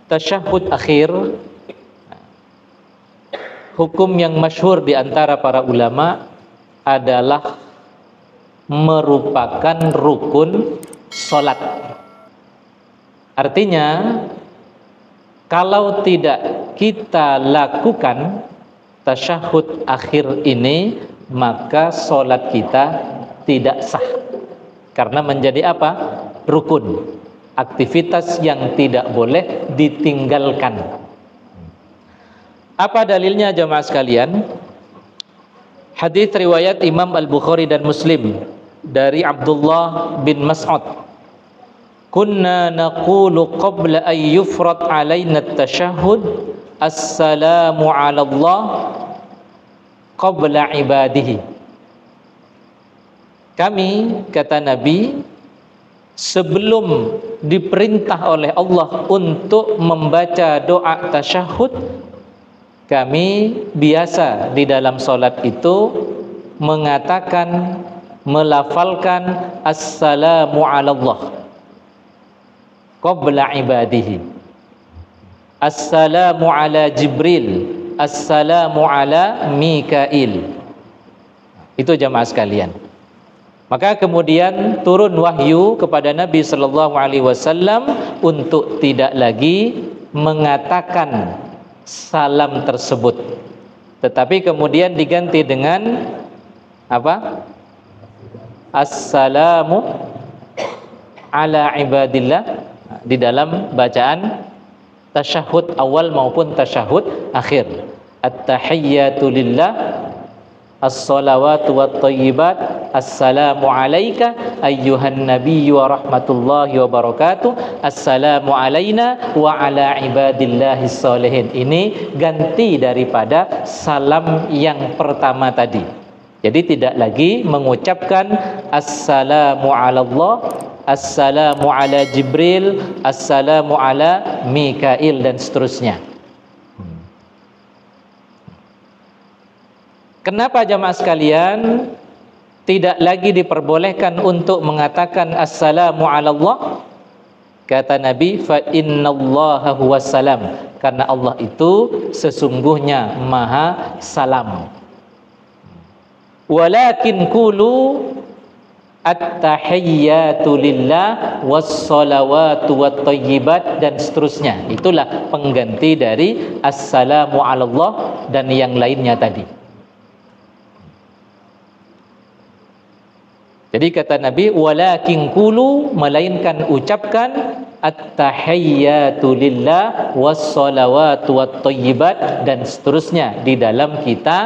tasyahud akhir, hukum yang masyhur di antara para ulama adalah merupakan rukun salat. Artinya, kalau tidak kita lakukan tasyahud akhir ini, maka salat kita tidak sah. Karena menjadi apa? Rukun. Aktivitas yang tidak boleh ditinggalkan. Apa dalilnya jemaah sekalian? Hadis riwayat Imam Al-Bukhari dan Muslim dari Abdullah bin Mas'ud. Kunna naqulu qabla an yufrad alaina at-tashahhud assalamu 'ala Allah qabla ibadihi. Kami, kata Nabi, sebelum diperintah oleh Allah untuk membaca doa tasyahud, kami biasa di dalam salat itu mengatakan, melafalkan assalamu 'ala Allah qabla ibadihi. Assalamu 'ala Jibril, assalamu 'ala Mikail. Itu jamaah sekalian. Maka kemudian turun wahyu kepada Nabi sallallahu alaihi wasallam untuk tidak lagi mengatakan salam tersebut, tetapi kemudian diganti dengan apa? Assalamu ala ibadillah di dalam bacaan tasyahud awal maupun tasyahud akhir. At-tahiyyatu lillah, as-salawatu wat-thayyibat, assalamu alayka ayyuhan nabiyyu wa rahmatullahi wa barakatuh, assalamu alayna wa ala ibadillahis sholihin. Ini ganti daripada salam yang pertama tadi. Jadi tidak lagi mengucapkan assalamu ala Allah, assalamu ala Jibril, assalamu ala Mikail dan seterusnya. Kenapa jamaah sekalian tidak lagi diperbolehkan untuk mengatakan assalamu ala Allah? Kata Nabi, fa innallaha huwas salam, karena Allah itu sesungguhnya maha salam. Walakin qulu at-tahiyyatu lillah was-salawatu wat-thayyibat dan seterusnya. Itulah pengganti dari assalamu ala Allah dan yang lainnya tadi. Jadi kata Nabi, walakin qulu, melainkan ucapkan at-tahiyyatu lillah was-salawatu wat-thayyibat dan seterusnya di dalam kita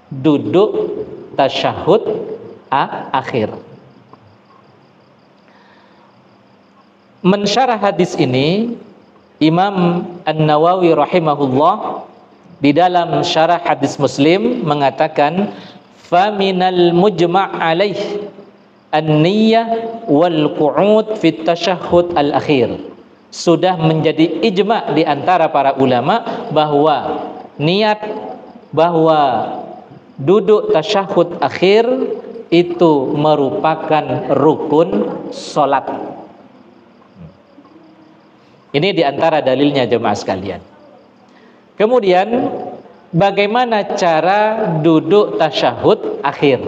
duduk tasyahud akhir. Mensyarah hadis ini, Imam An-Nawawi rahimahullah di dalam syarah hadis Muslim mengatakan, faminal mujma' alaih an-niyyah wal qu'ud fi tasyahhud al-akhir. Sudah menjadi ijma' di antara para ulama bahwa niat, bahwa duduk tasyahud akhir itu merupakan rukun salat. Ini di antara dalilnya jemaah sekalian. Kemudian bagaimana cara duduk tasyahud akhir?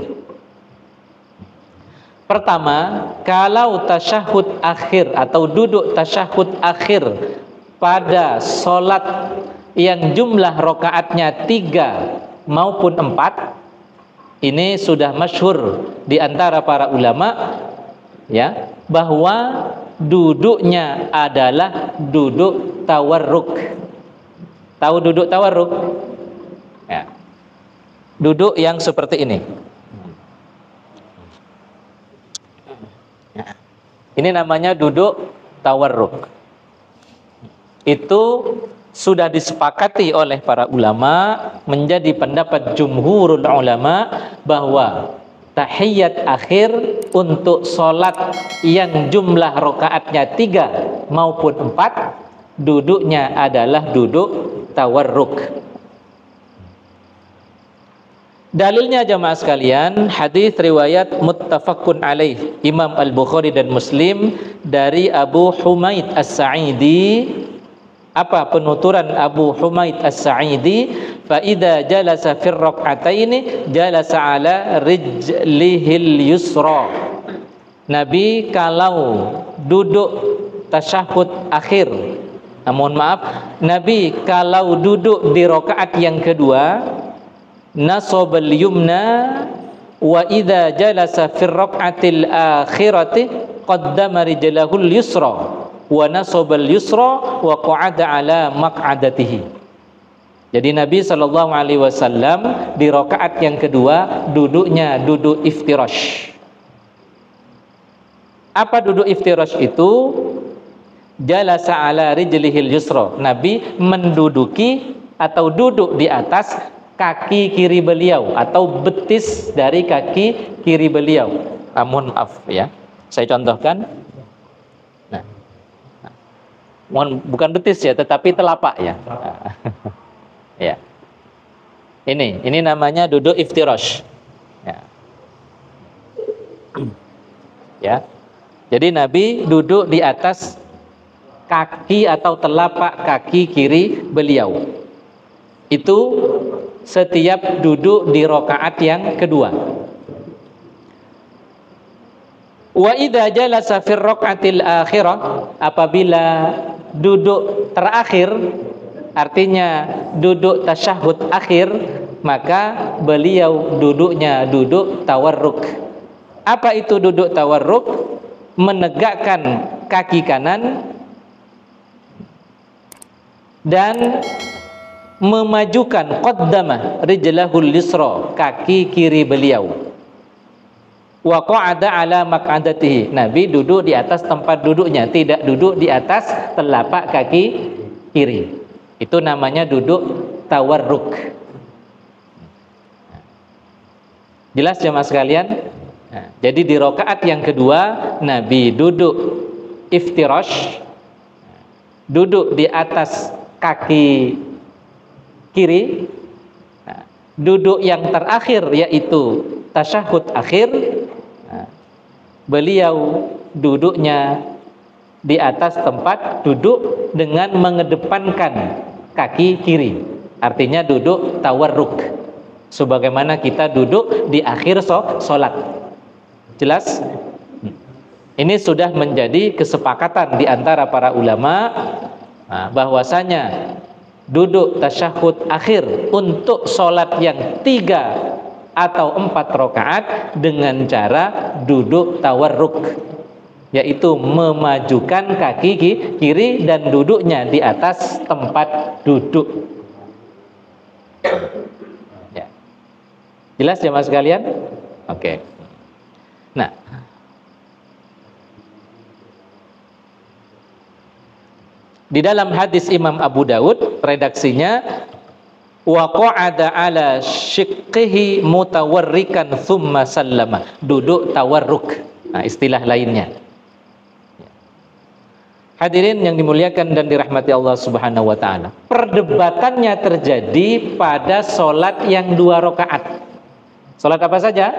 Pertama, kalau tasyahud akhir atau duduk tasyahud akhir pada salat yang jumlah rakaatnya 3 maupun 4, ini sudah masyhur di antara para ulama ya, bahwa duduknya adalah duduk tawarruk. Tahu duduk tawarruk? Ya. Duduk yang seperti ini. Ini namanya duduk tawarruk. Itu sudah disepakati oleh para ulama, menjadi pendapat jumhurul ulama bahwa tahiyyat akhir untuk salat yang jumlah rakaatnya 3 maupun 4, duduknya adalah duduk tawarruk. Dalilnya jamaah sekalian, hadis riwayat muttafaqun alaih, Imam Al-Bukhari dan Muslim dari Abu Humaid As-Sa'idi Apa penuturan Abu Humaid As-Sa'idi? Fa idza jalasa fi rak'ataini jalasa ala rijlihil yusra. Nabi kalau duduk tasyahud akhir, mohon maaf, Nabi kalau duduk di rakaat yang kedua, nasabal yumna, wa idza jalasa fi rak'atil akhirati qaddama rijlahul yusra wa nasabal yusra wa qa'ada ala maq'adatihi. Jadi Nabi sallallahu alaihi wasallam di rakaat yang kedua duduknya duduk iftirash. Apa duduk iftirash itu? Jalasa ala rijlihil yusra. Nabi menduduki atau duduk di atas kaki kiri beliau atau betis dari kaki kiri beliau. Mohon maaf ya. Saya contohkan. Nah. Bukan betis ya, tetapi telapak ya. Ya. Ini namanya duduk iftirash. Ya. Ya. Jadi Nabi duduk di atas kaki atau telapak kaki kiri beliau. Itu setiap duduk di rakaat yang kedua. Wa idza jalasa fi raka'atil akhirah, apabila duduk terakhir, artinya duduk tasyahud akhir, maka beliau duduknya duduk tawarruk. Apa itu duduk tawarruk? Menegakkan kaki kanan dan memajukan qaddamah rijlahul yusra, kaki kiri beliau. Wa qa'ada ala maq'adatihi. Nabi duduk di atas tempat duduknya, tidak duduk di atas telapak kaki kiri. Itu namanya duduk tawarruk. Jelas jemaah sekalian? Nah, jadi di rakaat yang kedua Nabi duduk iftirash, duduk di atas kaki kiri. Nah, duduk yang terakhir yaitu tasyahud akhir, nah, beliau duduknya di atas tempat duduk dengan mengedepankan kaki kiri, artinya duduk tawarruk, sebagaimana kita duduk di akhir sholat. Jelas? Ini sudah menjadi kesepakatan di antara para ulama, bahwasanya duduk tasyahud akhir untuk sholat yang 3 atau 4 rakaat dengan cara duduk tawarruk, yaitu memajukan kaki kiri dan duduknya di atas tempat duduk. Ya. Jelas ya mas sekalian? Oke. Nah, di dalam hadis Imam Abu Daud redaksinya wa qa'ada ala shiqqihi mutawarrikan thumma sallama, duduk tawarruk. Nah, istilah lainnya. Hadirin yang dimuliakan dan dirahmati Allah Subhanahu wa taala. Perdebatannya terjadi pada salat yang 2 rakaat. Salat apa saja?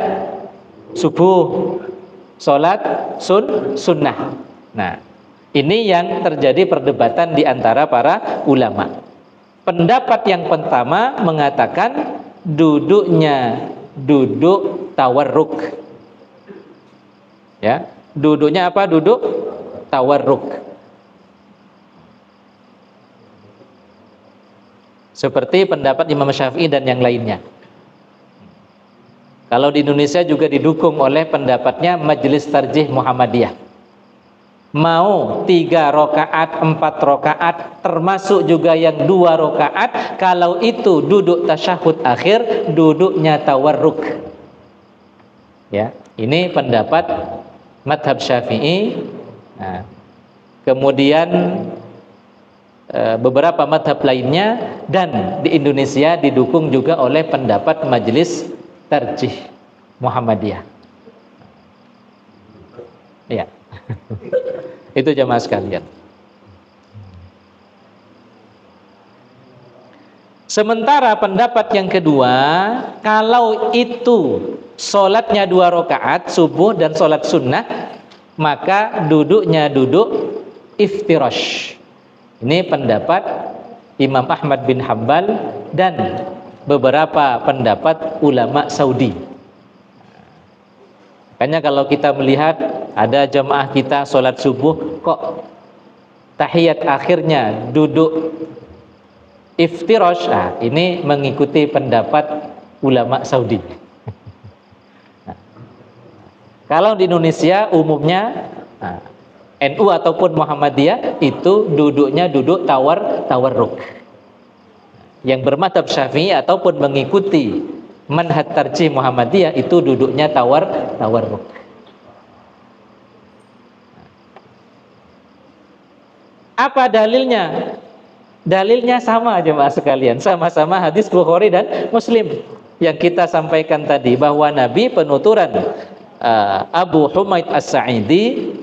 Subuh, salat sunnah. Nah, ini yang terjadi perdebatan di antara para ulama. Pendapat yang pertama mengatakan duduknya duduk tawarruk. Ya, duduknya apa? Duduk tawarruk. Seperti pendapat Imam Syafi'i dan yang lainnya. Kalau di Indonesia juga didukung oleh pendapatnya Majelis Tarjih Muhammadiyah. Mau 3 rakaat, 4 rakaat, termasuk juga yang 2 rakaat, kalau itu duduk tasyahud akhir, duduknya tawarruk. Ya, ini pendapat madhab Syafi'i. Nah, kemudian beberapa madhab lainnya, dan di Indonesia didukung juga oleh pendapat Majelis Tarjih Muhammadiyah. Ya. Itu jamaah sekalian. Sementara pendapat yang kedua, kalau itu sholatnya 2 rakaat subuh dan sholat sunnah, maka duduknya duduk iftirash. Ini pendapat Imam Ahmad bin Hambal dan beberapa pendapat ulama Saudi. Makanya kalau kita melihat ada jamaah kita sholat subuh kok tahiyat akhirnya duduk iftirash, ini mengikuti pendapat ulama Saudi. Kalau di Indonesia umumnya NU ataupun Muhammadiyah itu duduknya duduk tawarruk. Yang bermadzhab Syafi'i ataupun mengikuti manhaj tarjih Muhammadiyah itu duduknya tawarruk. Apa dalilnya? Dalilnya sama jemaah sekalian, sama-sama hadis Bukhari dan Muslim yang kita sampaikan tadi, bahwa Nabi penuturan Abu Humaid As-Sa'idi,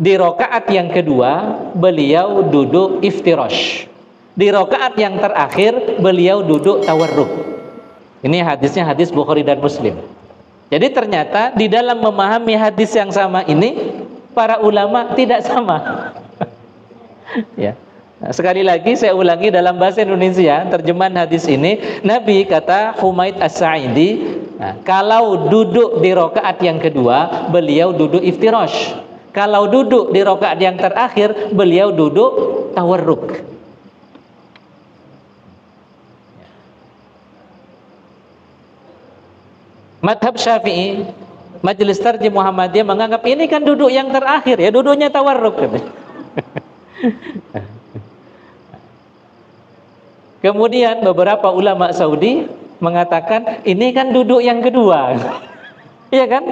di rakaat yang kedua beliau duduk iftirash. Di rakaat yang terakhir beliau duduk tawarruk. Ini hadisnya hadis Bukhari dan Muslim. Jadi ternyata di dalam memahami hadis yang sama ini para ulama tidak sama. Ya. Nah, sekali lagi saya ulangi dalam bahasa Indonesia terjemahan hadis ini, Nabi kata Humaid As-Sa'idi, kalau duduk di rakaat yang kedua beliau duduk iftirash. Kalau duduk di rakaat yang terakhir beliau duduk tawarruk. Madhab Syafi'i, Majelis Tarjih Muhammadiyah menganggap ini kan duduk yang terakhir, ya duduknya tawarruk. Kemudian beberapa ulama Saudi mengatakan ini kan duduk yang kedua. Iya kan?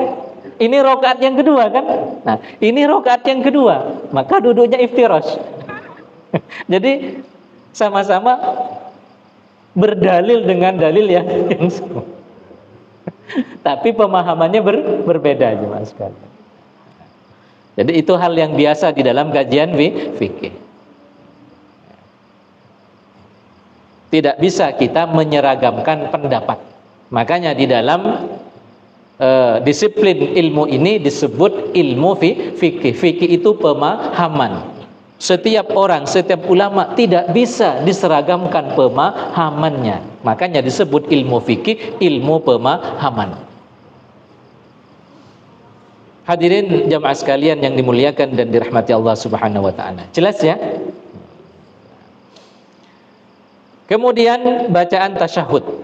Ini rakaat yang kedua kan? Nah, ini rakaat yang kedua, maka duduknya iftirash. Jadi sama-sama berdalil dengan dalil yang sama. Tapi pemahamannya berbeda jemaah sekalian. Jadi itu hal yang biasa di dalam kajian fikih. Tidak bisa kita menyeragamkan pendapat. Makanya di dalam disiplin ilmu ini disebut ilmu fikih. Fikih itu pemahaman. Setiap orang, setiap ulama tidak bisa diseragamkan pemahamannya. Makanya disebut ilmu fikih, ilmu pemahaman. Hadirin jamaah sekalian yang dimuliakan dan dirahmati Allah Subhanahu wa taala. Jelas ya? Kemudian bacaan tasyahud.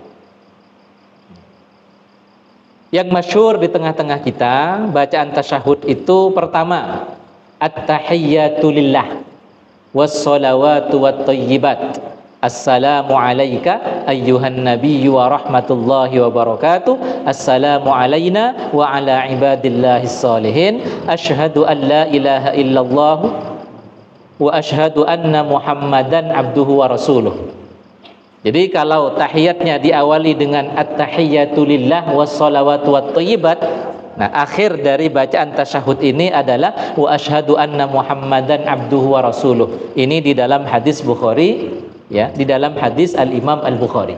Yang masyhur di tengah-tengah kita, bacaan tasyahud itu pertama at-tahiyyatu lillah was-salawatu wat-thayyibat. Assalamu alayka ayyuhan nabiyyu wa rahmatullahi wa barakatuh. Assalamu alayna wa ala ibadillahis salihin. Asyhadu an la ilaha illallah wa asyhadu anna Muhammadan abduhu wa rasuluh. Jadi kalau tahiyatnya diawali dengan at-tahiyyatu lillah was-salawatu wat-thayyibat, nah akhir dari bacaan tasyahud ini adalah wa asyhadu anna Muhammadan abduhu wa rasuluh. Ini di dalam hadis Bukhari, ya, di dalam hadis Al-Imam Al-Bukhari.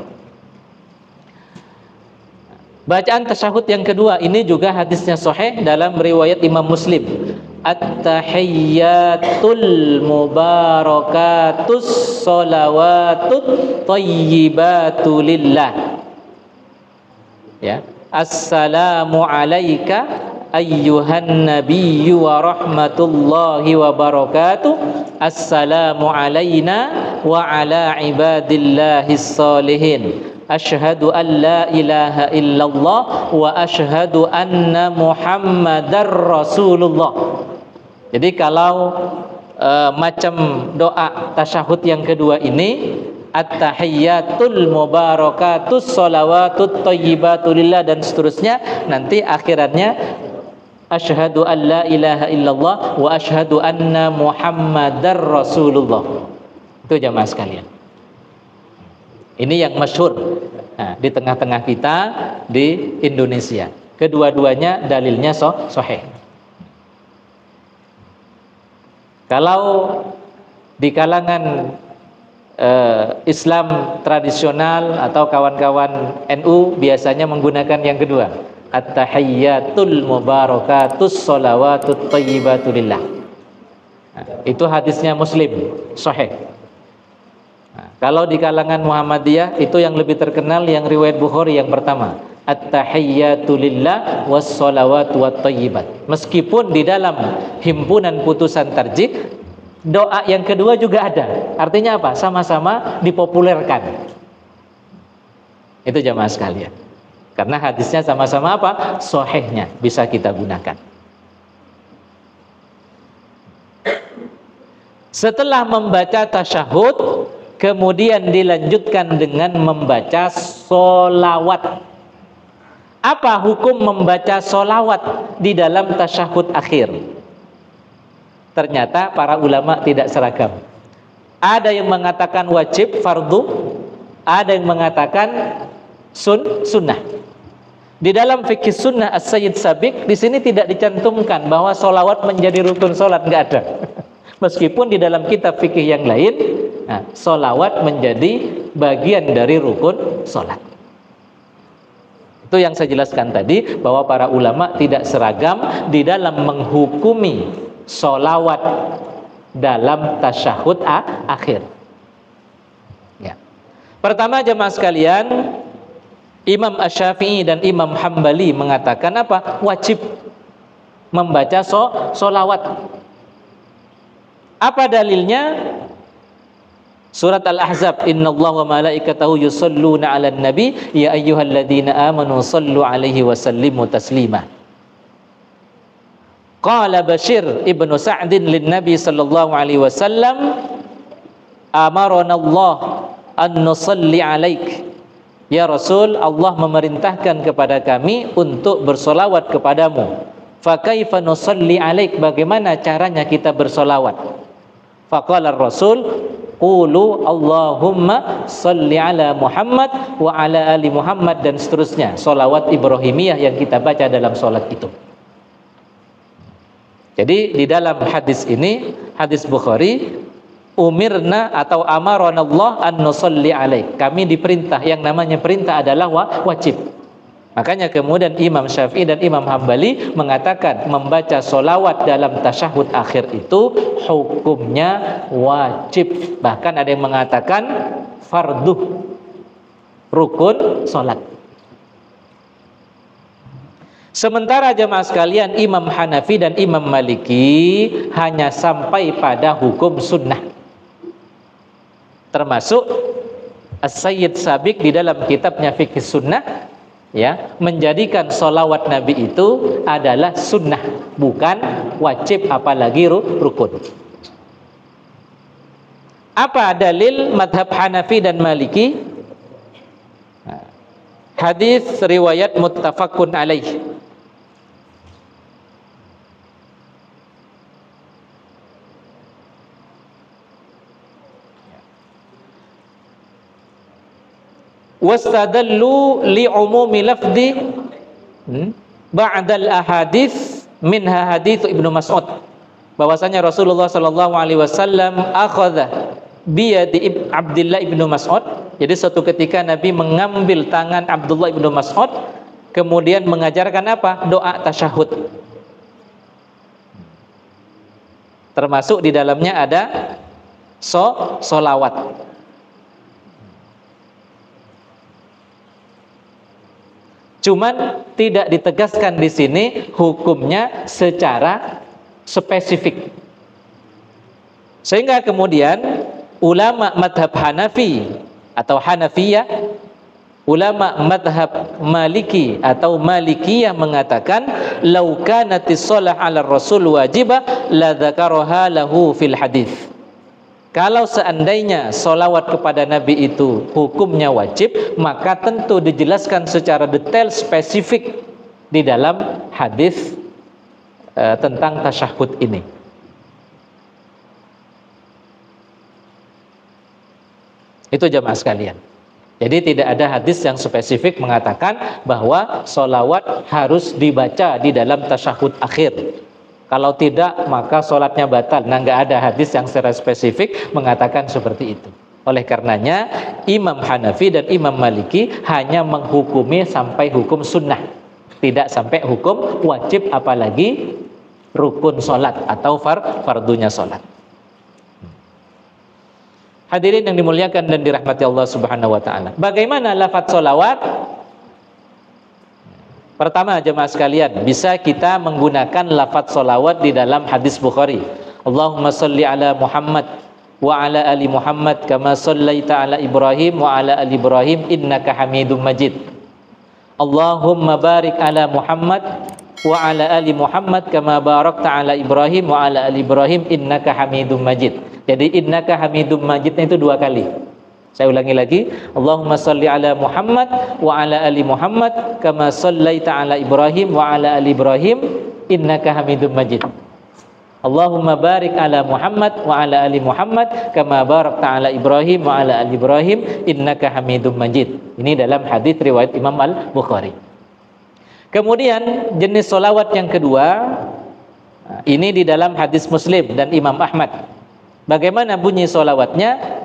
Bacaan tasyahud yang kedua ini juga hadisnya sahih dalam riwayat Imam Muslim. At-tahiyyatul mubarakatus salawatut thayyibatu lillah. Ya, assalamu alayka ayyuhan nabiyyu wa rahmatullahi wa barakatuh. Assalamu alayna wa ala ibadillahis salihin. Asyhadu an la ilaha illallah wa asyhadu anna Muhammadar Rasulullah. Jadi kalau macam doa tasyahud yang kedua ini, at-tahiyyatul mubarakatus salawatut thayyibatu lillah dan seterusnya, nanti akhirannya asyhadu an la ilaha illallah wa asyhadu anna Muhammadar Rasulullah. Itu jamaah sekalian. Ini yang masyhur di tengah-tengah kita di Indonesia. Kedua-duanya dalilnya sahih. Kalau di kalangan Islam tradisional atau kawan-kawan NU biasanya menggunakan yang kedua, at-tahiyyatul mubarakatus shalawatut thayyibatu lillah. Nah, itu hadisnya Muslim, sahih. Nah, kalau di kalangan Muhammadiyah itu yang lebih terkenal yang riwayat Bukhari yang pertama, at-tahiyyatu lillah was-shalawatu wat-thayyibat. Meskipun di dalam himpunan putusan tarjih doa yang kedua juga ada. Artinya apa? Sama-sama dipopulerkan. Itu jamaah sekalian. Karena hadisnya sama-sama apa? Sahihnya bisa kita gunakan. Setelah membaca tasyahud, kemudian dilanjutkan dengan membaca sholawat. Apa hukum membaca sholawat di dalam tasyahud akhir? Ternyata para ulama tidak seragam. Ada yang mengatakan wajib, fardu. Ada yang mengatakan sunnah. Di dalam fikih sunnah As-Sayyid Sabiq di sini tidak dicantumkan bahwa sholawat menjadi rukun sholat, nggak ada. Meskipun di dalam kitab fikih yang lain, nah, sholawat menjadi bagian dari rukun sholat. Itu yang saya jelaskan tadi, bahwa para ulama tidak seragam di dalam menghukumi sholawat dalam tasyahud akhir. Ya. Pertama jemaah sekalian, Imam Asy-Syafi'i dan Imam Hambali mengatakan apa? Wajib membaca sholawat. Apa dalilnya? Surat Al-Ahzab, innallaha wa malaikatahu yusholluna 'alan nabi ya ayyuhalladzina amanu shallu 'alaihi wa sallimu taslima. Qala Bashir ibnu Sa'din lin Nabi sallallahu alaihi wasallam, amarana Allah an nusalli 'alaik. Ya Rasul, Allah memerintahkan kepada kami untuk bersolawat kepadamu. Fa kaifa nusalli 'alaik? Bagaimana caranya kita bersolawat? Faqala Rasul, qulu Allahumma salli ala Muhammad wa ala ali Muhammad, dan seterusnya. Solawat Ibrahimiyah yang kita baca dalam solat itu. Jadi di dalam hadis ini, hadis Bukhari, umirna atau amarana Allah an nusalli alaik. Kami diperintah, yang namanya perintah adalah wajib. Makanya kemudian Imam Syafi'i dan Imam Hambali mengatakan membaca solawat dalam tasyahud akhir itu hukumnya wajib. Bahkan ada yang mengatakan fardu, rukun solat. Sementara jemaah sekalian, Imam Hanafi dan Imam Maliki hanya sampai pada hukum sunnah. Termasuk As-Sayyid Sabiq di dalam kitabnya Fikih Sunnah, ya, menjadikan solawat Nabi itu adalah sunnah, bukan wajib apalagi rukun. Apa dalil madhab Hanafi dan Maliki? Hadis riwayat muttafaqun alaih. Wastadallu li'umumi lafdi ba'dal ahadits minha hadits Ibnu Mas'ud, bahwasanya Rasulullah sallallahu alaihi wasallam akhadha biyadi Abdullah ibnu Mas'ud. Jadi suatu ketika Nabi mengambil tangan Abdullah ibnu Mas'ud, kemudian mengajarkan apa? Doa tasyahud. Termasuk di dalamnya ada solawat. Cuman tidak ditegaskan di sini hukumnya secara spesifik. Sehingga kemudian ulama madhab Hanafi atau Hanafiyah, ulama madhab Maliki atau Malikiyah mengatakan, "Lau kanatis shalah 'ala Rasul wajibah la dzakaraha lahu fil hadits." Kalau seandainya solawat kepada Nabi itu hukumnya wajib, maka tentu dijelaskan secara detail spesifik di dalam hadis tentang tasyahud ini. Itu jamaah sekalian. Jadi tidak ada hadis yang spesifik mengatakan bahwa solawat harus dibaca di dalam tasyahud akhir. Kalau tidak, maka sholatnya batal. Nah, nggak ada hadis yang secara spesifik mengatakan seperti itu. Oleh karenanya, Imam Hanafi dan Imam Maliki hanya menghukumi sampai hukum sunnah, tidak sampai hukum wajib apalagi rukun solat atau fardunya solat. Hadirin yang dimuliakan dan dirahmati Allah Subhanahu wa taala. Bagaimana lafaz solawat? Pertama, jemaah sekalian, bisa kita menggunakan lafaz solawat di dalam hadis Bukhari. Allahumma salli ala Muhammad wa ala ali Muhammad kama sallaita ala Ibrahim wa ala ali Ibrahim innaka Hamidum Majid. Allahumma barik ala Muhammad wa ala ali Muhammad kama barakta ala Ibrahim wa ala ali Ibrahim innaka Hamidum Majid. Jadi innaka Hamidum Majidnya itu 2 kali. Saya ulangi lagi. Allahumma salli ala Muhammad wa ala ali Muhammad kama sallaita ala Ibrahim wa ala ali Ibrahim innaka Hamidum Majid. Allahumma barik ala Muhammad wa ala ali Muhammad kama barakta ala Ibrahim wa ala ali Ibrahim innaka Hamidum Majid. Ini dalam hadis riwayat Imam Al-Bukhari. Kemudian jenis solawat yang kedua, ini di dalam hadis Muslim dan Imam Ahmad. Bagaimana bunyi solawatnya?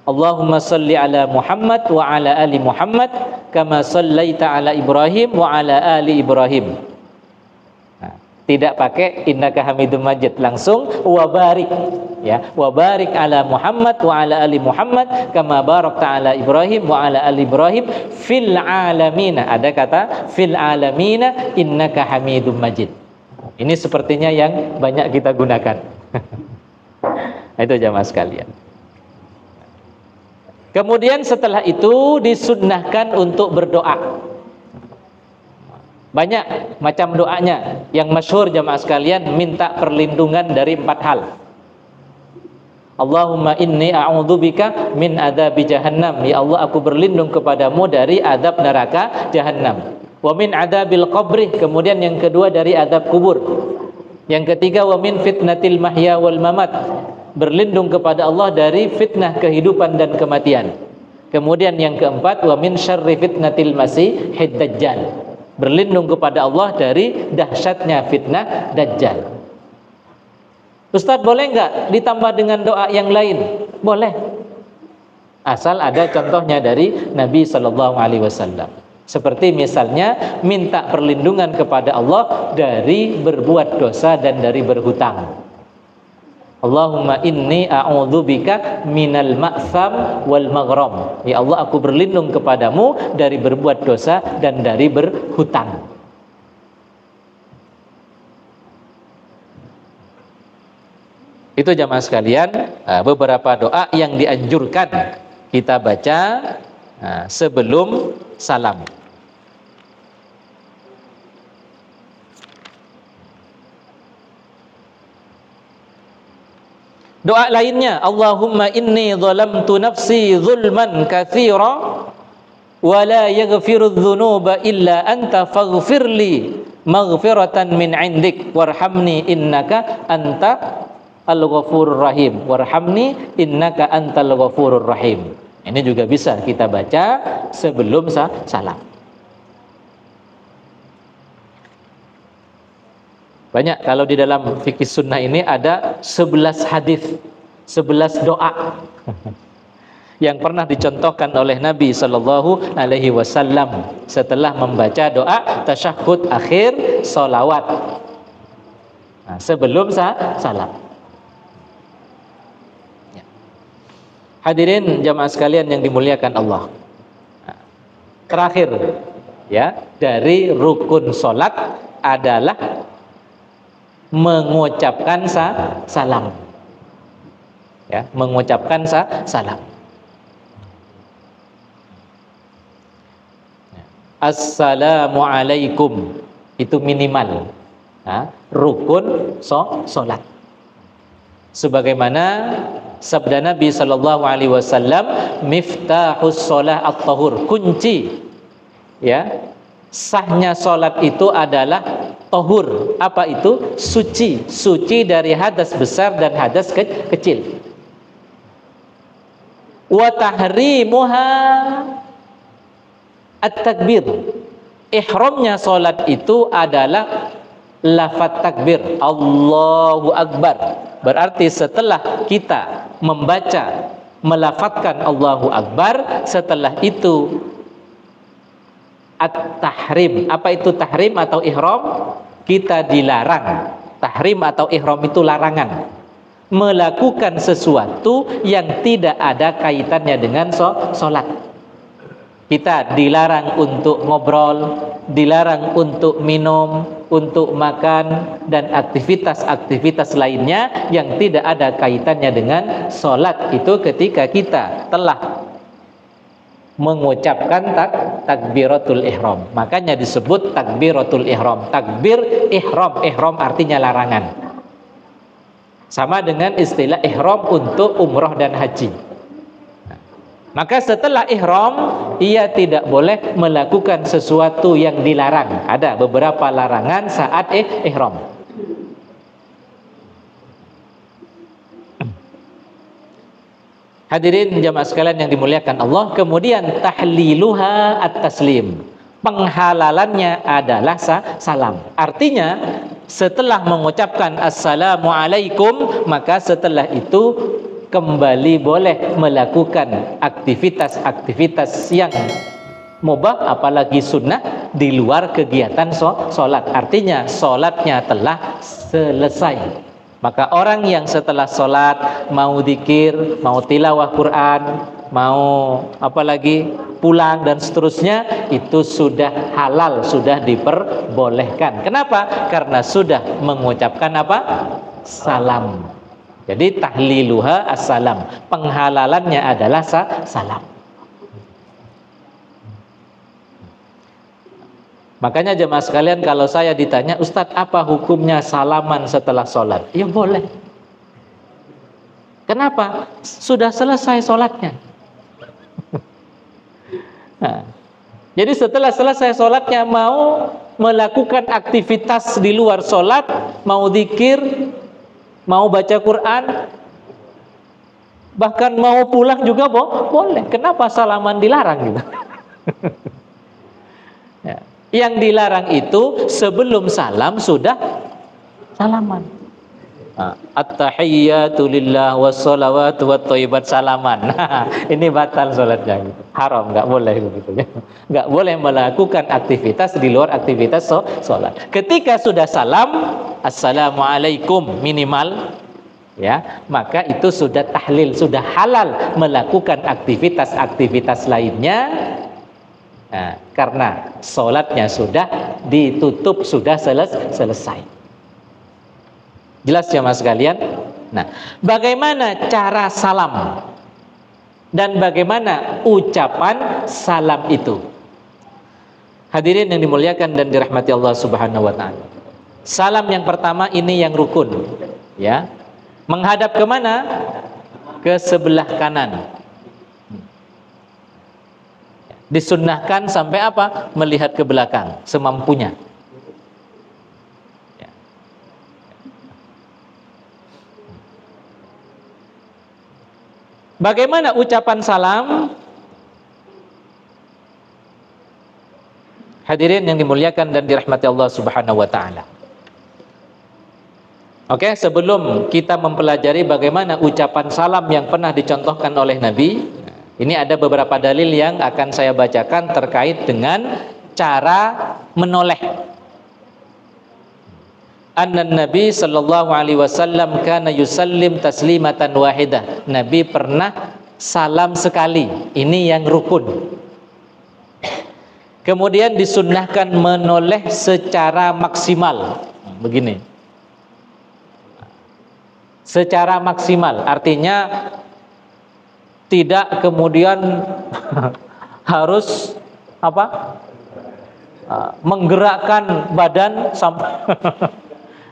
Allahumma salli ala Muhammad wa ala ali Muhammad kama sallaita ala Ibrahim wa ala ali Ibrahim. Tidak pakai innaka Hamidum Majid, langsung wa barik, ya, wa barik ala Muhammad wa ala ali Muhammad kama barakta ala Ibrahim wa ala ali Ibrahim fil alamin. Ada kata fil alamin innaka Hamidum Majid. Ini sepertinya yang banyak kita gunakan. Itu jamaah sekalian. Kemudian setelah itu disunnahkan untuk berdoa. Banyak macam doanya. Yang masyhur jamaah sekalian, minta perlindungan dari 4 hal. Allahumma inni a'udzubika min adzabi jahannam. Ya Allah, aku berlindung kepadamu dari adab neraka jahannam. Wa min adzabil qabri. Kemudian yang kedua dari adab kubur. Yang ketiga wa min fitnatil mahya wal mamat. Berlindung kepada Allah dari fitnah kehidupan dan kematian. Kemudian yang keempat wa min syarri fitnatil masihid dajjal. Berlindung kepada Allah dari dahsyatnya fitnah dajjal. Ustaz, boleh enggak ditambah dengan doa yang lain? Boleh. Asal ada contohnya dari Nabi sallallahu alaihi wasallam. Seperti misalnya minta perlindungan kepada Allah dari berbuat dosa dan dari berhutang. Allahumma inni a'udzubika minal ma'tham wal maghram. Ya Allah, aku berlindung kepadamu dari berbuat dosa dan dari berhutang. Itu jamaah sekalian, beberapa doa yang dianjurkan kita baca sebelum salam. Doa lainnya, Allahumma inni zalamtu nafsi zulman katsira wa la yaghfiru dzunuba illa anta faghfirli maghfiratan min 'indik warhamni innaka anta al-ghafurur rahim. Warhamni innaka antal ghafurur rahim. Ini juga bisa kita baca sebelum salam. Banyak, kalau di dalam fikih sunnah ini ada 11 hadis, 11 doa yang pernah dicontohkan oleh Nabi Sallallahu Alaihi Wasallam setelah membaca doa tasyahud akhir solawat, sebelum salam. Hadirin jamaah sekalian yang dimuliakan Allah. Terakhir, ya, dari rukun solat adalah mengucapkan salam, ya, mengucapkan salam. Assalamualaikum itu minimal, rukun solat. Sebagaimana sabda Nabi Sallallahu Alaihi Wasallam, miftahus solah at-tahur, kunci, ya, sahnya solat itu adalah tahur. Apa itu? Suci. Suci dari hadas besar dan hadas kecil. Wa tahrimuha at-takbir. Ihramnya solat itu adalah lafaz takbir, Allahu Akbar. Berarti setelah kita membaca, melafazkan Allahu Akbar, setelah itu at-tahrim. Apa itu tahrim atau ihram? Kita dilarang Tahrim atau ihram itu larangan. Melakukan sesuatu yang tidak ada kaitannya dengan sholat. Kita dilarang untuk ngobrol, dilarang untuk minum, untuk makan, dan aktivitas-aktivitas lainnya yang tidak ada kaitannya dengan sholat. Itu ketika kita telah mengucapkan takbiratul ihram. Makanya disebut takbiratul ihram. Takbir ihram, ihram artinya larangan. Sama dengan istilah ihram untuk umroh dan haji. Maka setelah ihram, ia tidak boleh melakukan sesuatu yang dilarang. Ada beberapa larangan saat ihram. Hadirin jamaah sekalian yang dimuliakan Allah, kemudian tahliluha at-taslim. Penghalalannya adalah salam. Artinya setelah mengucapkan assalamualaikum, maka setelah itu kembali boleh melakukan aktivitas-aktivitas yang mubah, apalagi sunnah di luar kegiatan sholat. Artinya sholatnya telah selesai. Maka orang yang setelah sholat mau dzikir, mau tilawah Quran, mau apalagi pulang dan seterusnya, itu sudah halal, sudah diperbolehkan. Kenapa? Karena sudah mengucapkan apa? Salam. Jadi tahliluha as-salam. Penghalalannya adalah salam. Makanya jemaah sekalian, kalau saya ditanya, Ustadz, apa hukumnya salaman setelah sholat? Ya boleh. Kenapa? Sudah selesai sholatnya. Nah, jadi setelah selesai sholatnya, mau melakukan aktivitas di luar sholat, mau dzikir, mau baca Quran, bahkan mau pulang juga boleh. Kenapa salaman dilarang gitu? Ya. Yang dilarang itu sebelum salam sudah salaman. At-tahiyyatu lillah wassalawatu wathayyibat salaman. Ini batal salatnya gitu. Haram, enggak boleh begitu ya. Enggak boleh melakukan aktivitas di luar aktivitas salat. Ketika sudah salam, assalamualaikum minimal, ya, maka itu sudah tahlil, sudah halal melakukan aktivitas-aktivitas lainnya. Nah, karena sholatnya sudah ditutup, sudah selesai. Jelas ya mas sekalian? Nah, bagaimana cara salam dan bagaimana ucapan salam itu? Hadirin yang dimuliakan dan dirahmati Allah Subhanahu wa taala. Salam yang pertama ini yang rukun, ya. Menghadap kemana? Ke sebelah kanan. Disunnahkan sampai apa? Melihat ke belakang semampunya. Ya. Bagaimana ucapan salam? Hadirin yang dimuliakan dan dirahmati Allah Subhanahu wa taala. Oke, sebelum kita mempelajari bagaimana ucapan salam yang pernah dicontohkan oleh Nabi, ini ada beberapa dalil yang akan saya bacakan terkait dengan cara menoleh. Annan Nabi sallallahu alaihi wasallam kana yusallim taslimatan wahidah. Nabi pernah salam sekali. Ini yang rukun. Kemudian disunnahkan menoleh secara maksimal. Begini. Secara maksimal artinya tidak kemudian harus apa? Menggerakkan badan sampai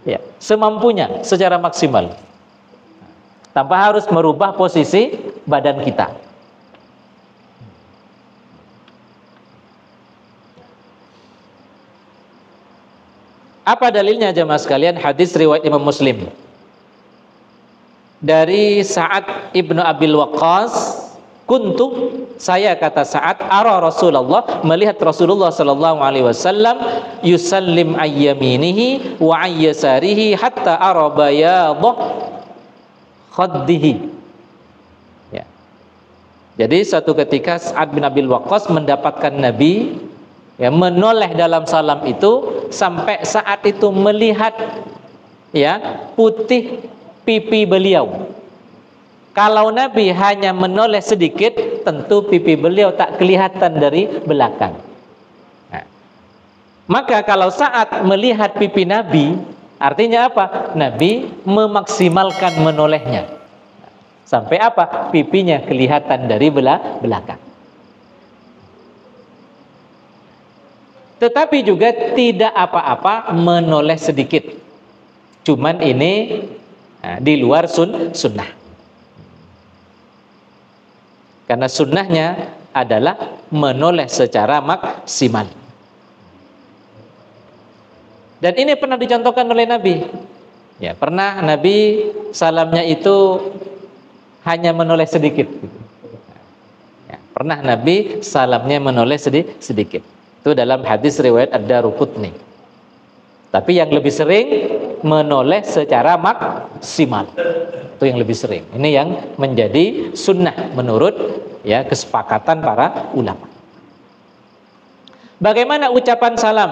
ya, semampunya secara maksimal. Tanpa harus merubah posisi badan kita. Apa dalilnya jemaah sekalian? Hadis riwayat Imam Muslim. Dari Sa'ad ibnu Abil Waqqas, saya kata Sa'ad, ara Rasulullah, melihat Rasulullah sallallahu alaihi wasallam yusallim ayyaminihi wa ayyasarihi hatta ara bayadha khaddihi. Ya. Jadi suatu ketika Sa'ad bin Abil Waqqas mendapatkan Nabi, ya, menoleh dalam salam itu sampai saat itu melihat ya, putih pipi beliau. Kalau Nabi hanya menoleh sedikit, tentu pipi beliau tak kelihatan dari belakang. Nah, maka kalau saat melihat pipi Nabi, artinya apa? Nabi memaksimalkan menolehnya. Sampai apa? Pipinya kelihatan dari belakang. Tetapi juga tidak apa-apa menoleh sedikit. Cuman ini di luar sunnah. Karena sunnahnya adalah menoleh secara maksimal. Dan ini pernah dicontohkan oleh Nabi. Ya, pernah Nabi salamnya itu hanya menoleh sedikit. Ya, pernah Nabi salamnya menoleh sedikit. Itu dalam hadis riwayat Ad-Daruqutni. Tapi yang lebih sering menoleh secara maksimal. Itu yang lebih sering. Ini yang menjadi sunnah menurut ya kesepakatan para ulama. Bagaimana ucapan salam?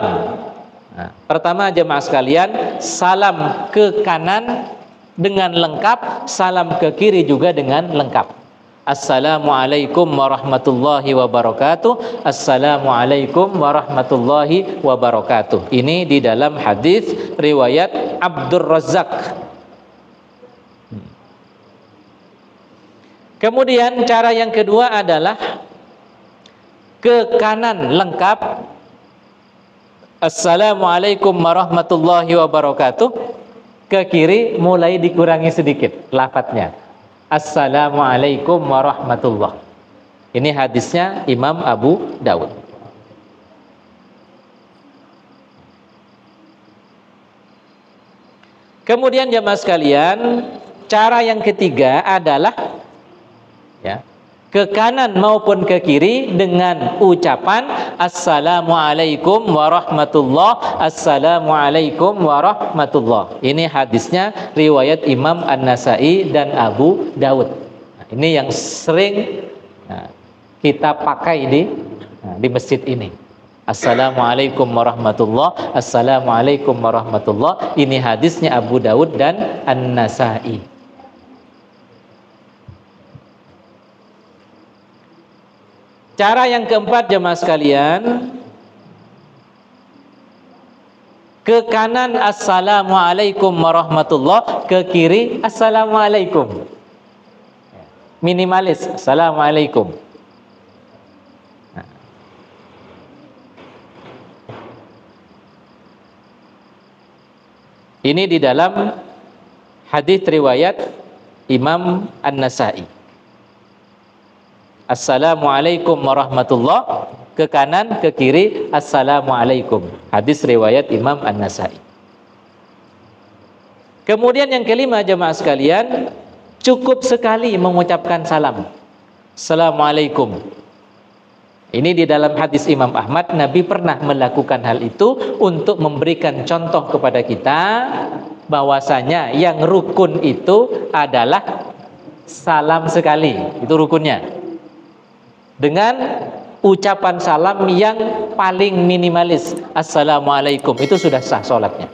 Nah, pertama jemaah sekalian, salam ke kanan dengan lengkap, salam ke kiri juga dengan lengkap. Assalamualaikum warahmatullahi wabarakatuh. Assalamualaikum warahmatullahi wabarakatuh. Ini di dalam hadis riwayat Abdur Razzaq. Kemudian cara yang kedua adalah ke kanan lengkap. Assalamualaikum warahmatullahi wabarakatuh. Ke kiri mulai dikurangi sedikit lafadznya. Assalamualaikum warahmatullah. Ini hadisnya Imam Abu Dawud. Kemudian jemaah sekalian, cara yang ketiga adalah ya, ke kanan maupun ke kiri dengan ucapan Assalamualaikum warahmatullah. Assalamualaikum warahmatullah. Ini hadisnya riwayat Imam An-Nasai dan Abu Dawud. Nah, ini yang sering kita pakai di masjid ini. Assalamualaikum warahmatullah. Assalamualaikum warahmatullah. Ini hadisnya Abu Dawud dan An-Nasai. Cara yang keempat jemaah sekalian, ke kanan Assalamualaikum warahmatullah, ke kiri Assalamualaikum. Minimalis Assalamualaikum. Ini di dalam hadis riwayat Imam An-Nasai. Assalamualaikum warahmatullah, ke kanan ke kiri Assalamualaikum. Hadis riwayat Imam An-Nasai. Kemudian yang kelima jemaah sekalian, cukup sekali mengucapkan salam. Assalamualaikum. Ini di dalam hadis Imam Ahmad, Nabi pernah melakukan hal itu untuk memberikan contoh kepada kita bahwasanya yang rukun itu adalah salam sekali. Itu rukunnya. Dengan ucapan salam yang paling minimalis, Assalamualaikum, itu sudah sah sholatnya.